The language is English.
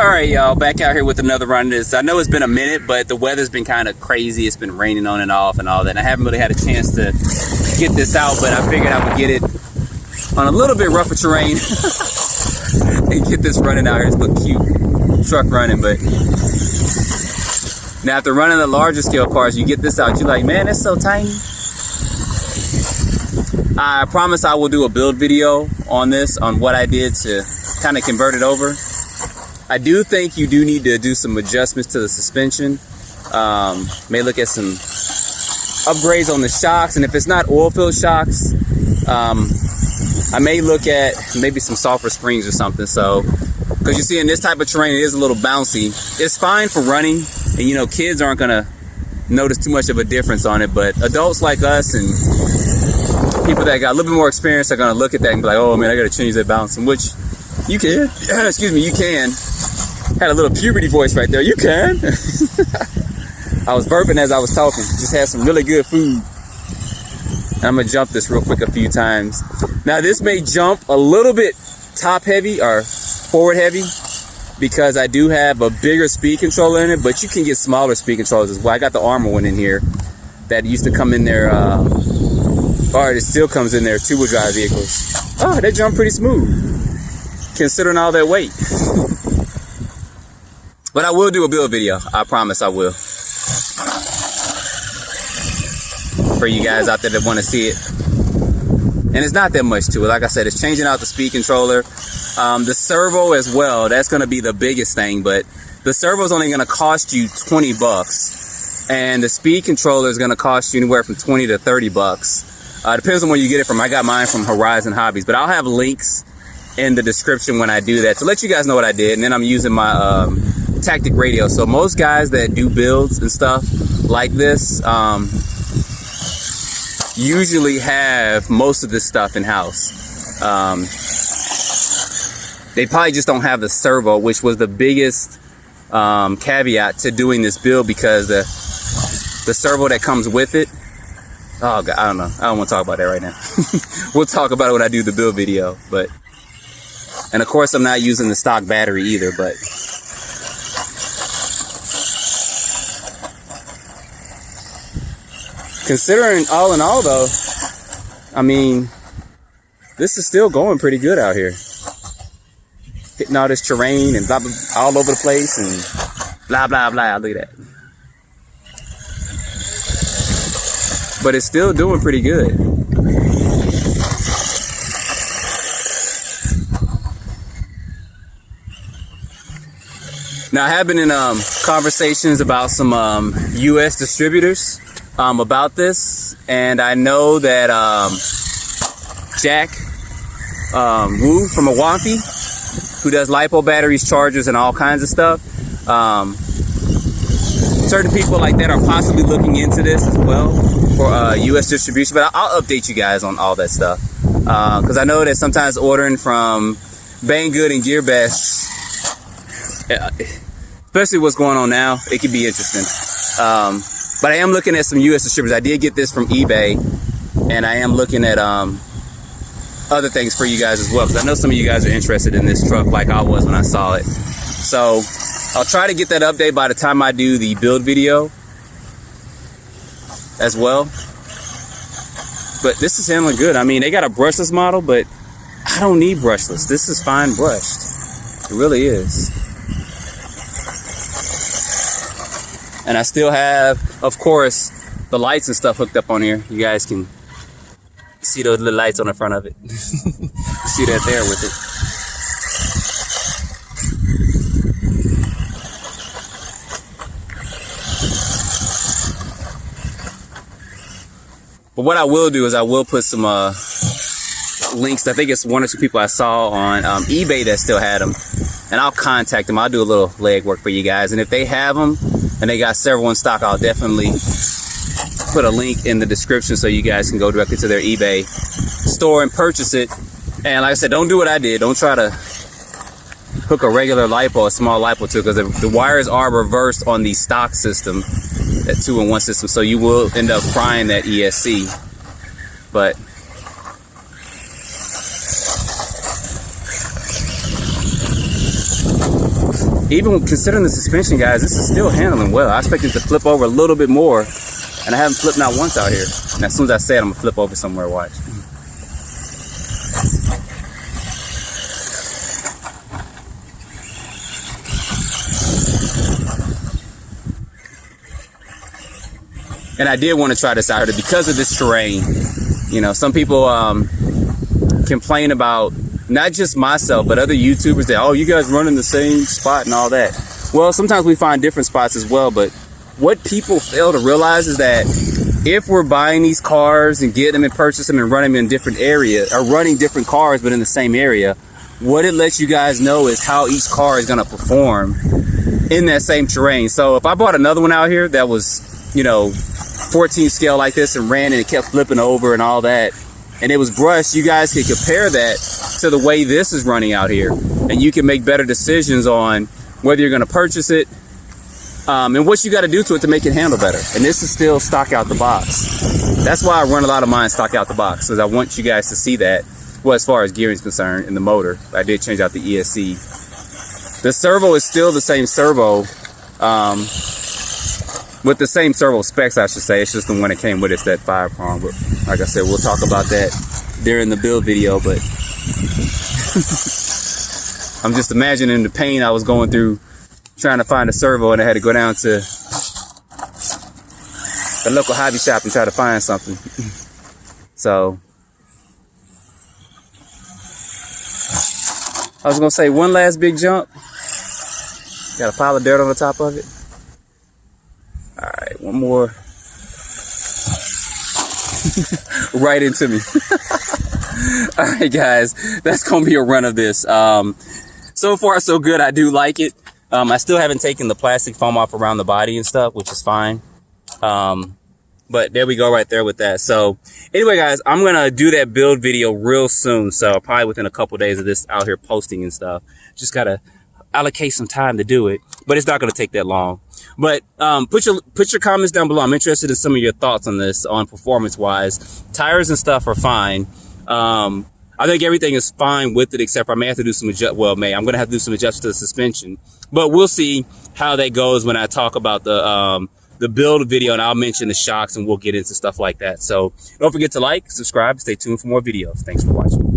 Alright y'all, back out here with another run of this. I know it's been a minute, but the weather's been kind of crazy. It's been raining on and off and all that. And I haven't really had a chance to get this out, but I figured I would get it on a little bit rougher terrain and get this running out here. It's a little cute truck running, but now after running the larger scale cars, you get this out, you're like, man, it's so tiny. I promise I will do a build video on this, on what I did to kind of convert it over. I do think you do need to do some adjustments to the suspension. May look at some upgrades on the shocks, and if it's not oil filled shocks, I may look at maybe some softer springs or something. So, because you see in this type of terrain, it is a little bouncy. It's fine for running, and you know, kids aren't gonna notice too much of a difference on it, but adults like us and people that got a little bit more experience are gonna look at that and be like, oh man, I gotta change that bouncing, which you can. Excuse me, you can. Had a little puberty voice right there. You can. I was burping as I was talking. Just had some really good food. And I'm gonna jump this real quick a few times. Now this may jump a little bit top heavy or forward heavy because I do have a bigger speed controller in it, but you can get smaller speed controllers as well. I got the Armor one in here that used to come in there, or it still comes in there, two-wheel drive vehicles. Oh, that jumped pretty smooth, considering all that weight. But I will do a build video. I promise I will. For you guys out there that want to see it. And it's not that much to it. Like I said, it's changing out the speed controller. The servo as well, that's going to be the biggest thing. But the servo is only going to cost you 20 bucks. And the speed controller is going to cost you anywhere from 20 to 30 bucks. Depends on where you get it from. I got mine from Horizon Hobbies. But I'll have links in the description when I do that to let you guys know what I did. And then I'm using my tactic radio. So most guys that do builds and stuff like this usually have most of this stuff in house. They probably just don't have the servo, which was the biggest caveat to doing this build, because the servo that comes with it, oh God, I don't know, I don't want to talk about that right now. We'll talk about it when I do the build video. But and of course I'm not using the stock battery either, but considering all in all though, I mean, this is still going pretty good out here. Hitting all this terrain and blah, blah, all over the place and blah, blah, blah. Look at that. But it's still doing pretty good. Now I have been in conversations about some US distributors about this, and I know that Jack Wu from Milwaukee, who does LiPo batteries, chargers, and all kinds of stuff, certain people like that are possibly looking into this as well for US distribution. But I'll update you guys on all that stuff, because I know that sometimes ordering from Banggood and GearBest, especially what's going on now, it can be interesting. But I am looking at some US distributors. I did get this from eBay, and I am looking at other things for you guys as well, because I know some of you guys are interested in this truck like I was when I saw it. So I'll try to get that update by the time I do the build video as well. But this is handling good. I mean, they got a brushless model, but I don't need brushless. This is fine brushed. It really is. And I still have, of course, the lights and stuff hooked up on here. You guys can see those little lights on the front of it. You see that there with it. But what I will do is I will put some links. I think it's one or two people I saw on eBay that still had them. And I'll contact them. I'll do a little legwork for you guys. And if they have them, and they got several in stock, I'll definitely put a link in the description so you guys can go directly to their eBay store and purchase it. And like I said, don't do what I did. Don't try to hook a regular LiPo, a small LiPo to it, because the wires are reversed on the stock system, that 2-in-1 system, so you will end up frying that ESC. But even considering the suspension, guys, this is still handling well. I expect it to flip over a little bit more, and I haven't flipped not once out here. And as soon as I say it, I'm gonna flip over somewhere, watch. And I did want to try this out here because of this terrain. You know, some people complain about not just myself, but other YouTubers that, oh, you guys running the same spot and all that. Well, sometimes we find different spots as well, but what people fail to realize is that if we're buying these cars and getting them and purchase them and running them in different areas, or running different cars but in the same area, what it lets you guys know is how each car is going to perform in that same terrain. So if I bought another one out here that was, you know, 14 scale like this and ran and it kept flipping over and all that, and it was brushed, you guys can compare that to the way this is running out here, and you can make better decisions on whether you're going to purchase it and what you got to do to it to make it handle better. And this is still stock out the box. That's why I run a lot of mine stock out the box, because I want you guys to see that. Well, as far as gearing is concerned, in the motor, I did change out the ESC. The servo is still the same servo, with the same servo specs, I should say. It's just the one that came with it, that 5-prong. But like I said, we'll talk about that during the build video. But I'm just imagining the pain I was going through trying to find a servo, and I had to go down to the local hobby shop and try to find something. So I was gonna say, one last big jump. Got a pile of dirt on the top of it. All right, one more. Right into me. All right, guys, that's gonna be a run of this. So far so good. I do like it. I still haven't taken the plastic foam off around the body and stuff, which is fine. But there we go right there with that. So anyway, guys, I'm gonna do that build video real soon. So probably within a couple days of this out here posting and stuff. Just gotta allocate some time to do it, but it's not gonna take that long. But put your comments down below. I'm interested in some of your thoughts on this, on performance wise. Tires and stuff are fine. I think everything is fine with it, except for I may have to do some I'm gonna have to do some adjustments to the suspension. But we'll see how that goes when I talk about the build video, and I'll mention the shocks and we'll get into stuff like that. So don't forget to like, subscribe, stay tuned for more videos. Thanks for watching.